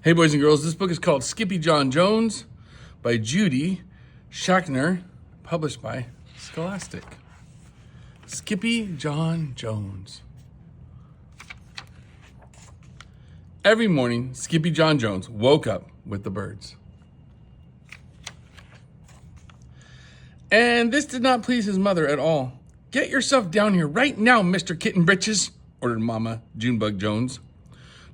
Hey, boys and girls, this book is called Skippyjon Jones by Judy Schachner, published by Scholastic. Skippyjon Jones. Every morning, Skippyjon Jones woke up with the birds. And this did not please his mother at all. "Get yourself down here right now, Mr. Kitten Britches," ordered Mama Junebug Jones.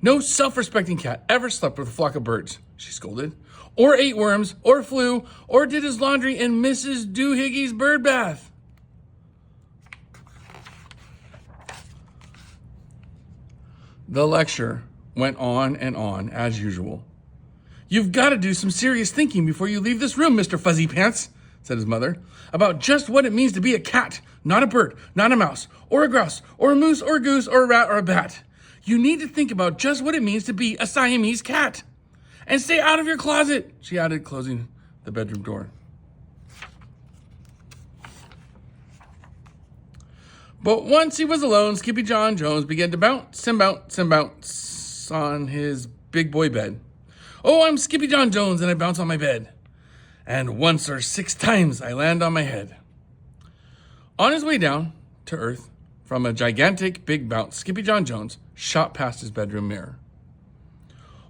"No self-respecting cat ever slept with a flock of birds," she scolded, "or ate worms, or flew, or did his laundry in Mrs. Doohiggy's bird bath." The lecture went on and on, as usual. "You've got to do some serious thinking before you leave this room, Mr. Fuzzy Pants," said his mother, "about just what it means to be a cat, not a bird, not a mouse, or a grouse, or a moose, or a goose, or a rat, or a bat. You need to think about just what it means to be a Siamese cat. And stay out of your closet," she added, closing the bedroom door. But once he was alone, Skippyjon Jones began to bounce and bounce and bounce on his big boy bed. "Oh, I'm Skippyjon Jones, and I bounce on my bed. And once or 6 times I land on my head." On his way down to earth from a gigantic big bounce, Skippyjon Jones shot past his bedroom mirror.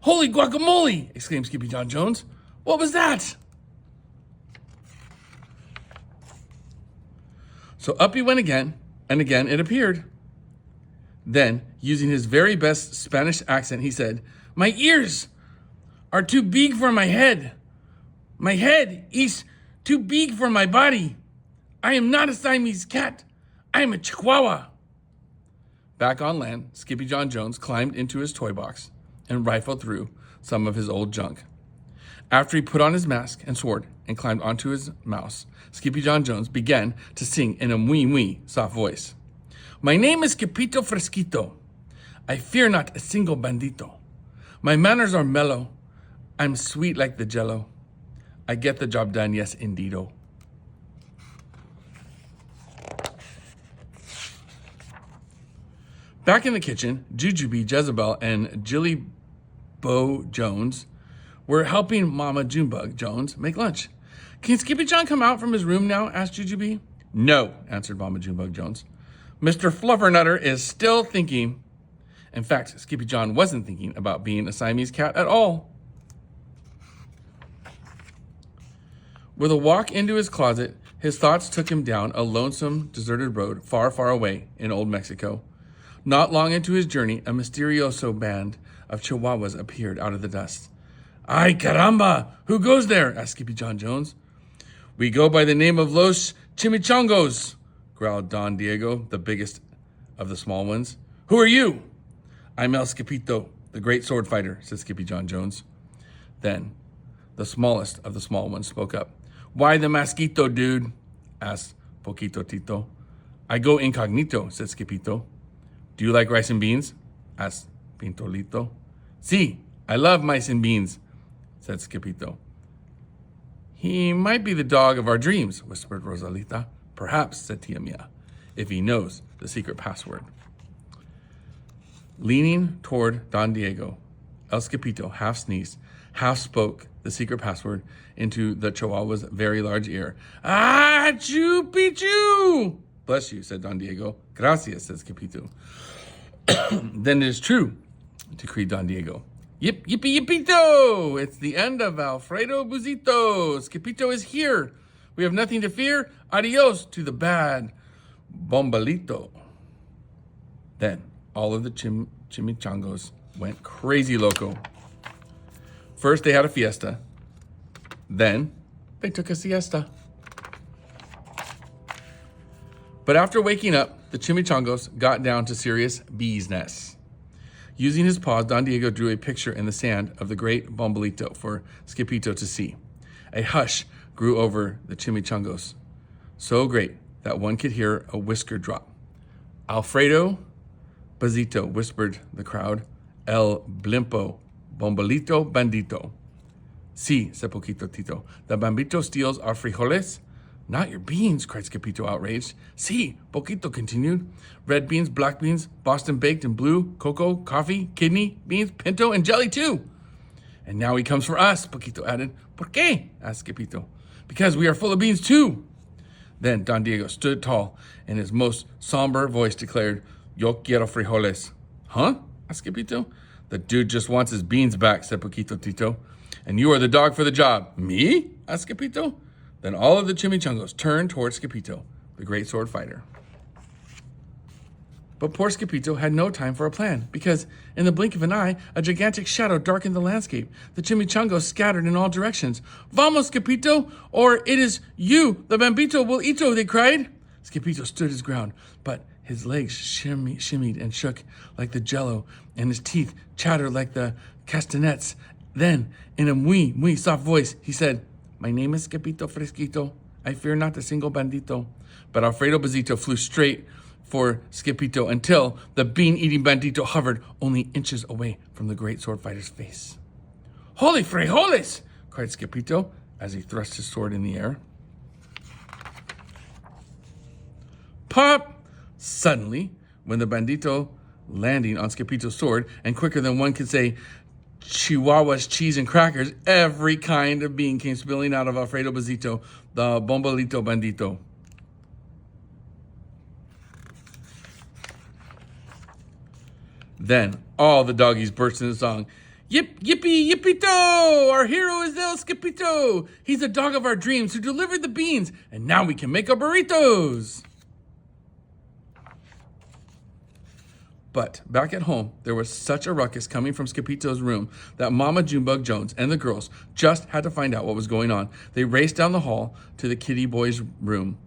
"Holy guacamole!" exclaimed Skippyjon Jones. "What was that?" So up he went again, and again it appeared. Then, using his very best Spanish accent, he said, "My ears are too big for my head. My head is too big for my body. I am not a Siamese cat. I am a Chihuahua." Back on land, Skippyjon Jones climbed into his toy box and rifled through some of his old junk. After he put on his mask and sword and climbed onto his mouse, Skippyjon Jones began to sing in a wee soft voice. "My name is Skippito Fresquito. I fear not a single bandito. My manners are mellow. I'm sweet like the jello. I get the job done, yes, indeedo." Back in the kitchen, Jujubee, Jezebel, and Jilly Bo Jones were helping Mama Junebug Jones make lunch. "Can Skippyjon come out from his room now?" asked Jujubee. "No," answered Mama Junebug Jones. "Mr. Fluffernutter is still thinking." In fact, Skippyjon wasn't thinking about being a Siamese cat at all. With a walk into his closet, his thoughts took him down a lonesome, deserted road far, far away in old Mexico. Not long into his journey, a mysterioso band of Chihuahuas appeared out of the dust. "Ay, caramba! Who goes there?" asked Skippyjon Jones. "We go by the name of Los Chimichangos," growled Don Diego, the biggest of the small ones. "Who are you?" "I'm El Skippito, the great sword fighter," said Skippyjon Jones. Then, the smallest of the small ones spoke up. "Why the masquito, dude?" asked Poquito Tito. "I go incognito," said Skippito. "Do you like rice and beans?" asked Pintolito. "Si, I love mice and beans," said Skippito. "He might be the dog of our dreams," whispered Rosalita. "Perhaps," said Tia Mia, "if he knows the secret password." Leaning toward Don Diego, El Skippito half sneezed, half spoke the secret password into the Chihuahua's very large ear. "Ah, chupichu!" "Bless you," said Don Diego. "Gracias," said Skippito. "Then it is true," decreed Don Diego. "Yip, yippee, yippito! It's the end of Alfredo Buzito. Skippito is here. We have nothing to fear. Adios to the bad bombalito." Then all of the chimichangos went crazy loco. First, they had a fiesta. Then, they took a siesta. But after waking up, the chimichangos got down to serious bees' nests. Using his paws, Don Diego drew a picture in the sand of the great bombalito for Skippito to see. A hush grew over the chimichangos, so great that one could hear a whisker drop. "Alfredo Bazito," whispered the crowd. "El blimpo bombalito bandito." "Si," said Poquito Tito. "The bambito steals our frijoles." "Not your beans," cried Skippito, outraged. "Si," Poquito continued. "Red beans, black beans, Boston baked and blue, cocoa, coffee, kidney, beans, pinto, and jelly too." And now he comes for us, Paquito added. ¿Por qué? Asked Skippito. Because we are full of beans too. Then Don Diego stood tall and his most somber voice declared, Yo quiero frijoles. Huh? Asked Skippito. The dude just wants his beans back, said Paquito Tito. And you are the dog for the job. Me? Asked Skippito. Then all of the chimichangos turned towards Skippito, the great sword fighter. But poor Skippito had no time for a plan, because in the blink of an eye, a gigantic shadow darkened the landscape. The chimichangos scattered in all directions. Vamos, Skippito, or it is you, the bambito will eato, they cried. Skippito stood his ground, but his legs shimmied and shook like the jello, and his teeth chattered like the castanets. Then, in a muy soft voice, he said, My name is Skippito Fresquito. I fear not a single bandito. But Alfredo Bazito flew straight for Skippito until the bean-eating bandito hovered only inches away from the great sword fighter's face. Holy frijoles! Cried Skippito as he thrust his sword in the air. Pop! Suddenly, when the bandito landing on Skippito's sword, and quicker than one could say, Chihuahua's cheese and crackers, every kind of bean came spilling out of Alfredo Bazito, the bombolito bandito. Then all the doggies burst into song. Yip, yippee, yippito! Our hero is El Skippito! He's the dog of our dreams who delivered the beans, and now we can make our burritos! But back at home, there was such a ruckus coming from Skippito's room that Mama Junebug Jones and the girls just had to find out what was going on. They raced down the hall to the kitty boy's room.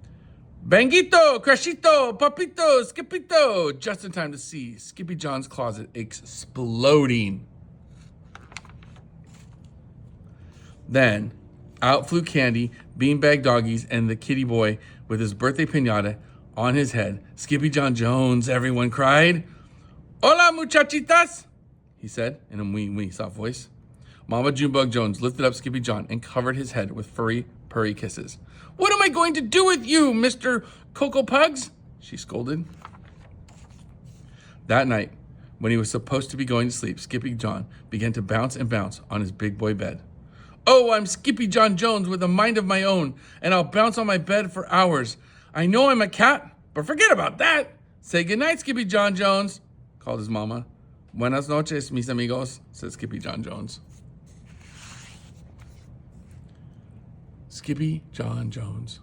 Banguito, Crashito, Papito, Skippito, just in time to see Skippyjon's closet exploding. Then, out flew Candy, beanbag doggies, and the kitty boy with his birthday piñata on his head. Skippyjon Jones, everyone cried. Hola, muchachitas, he said in a wee soft voice. Mama Junebug Jones lifted up Skippyjon and covered his head with furry, purry kisses. What am I going to do with you, Mr. Cocoa Pugs? She scolded. That night, when he was supposed to be going to sleep, Skippyjon began to bounce and bounce on his big boy bed. Oh, I'm Skippyjon Jones with a mind of my own, and I'll bounce on my bed for hours. I know I'm a cat, but forget about that. Say goodnight, Skippyjon Jones, called his mama. Buenas noches, mis amigos, said Skippyjon Jones. Skippyjon Jones.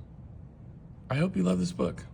I hope you love this book.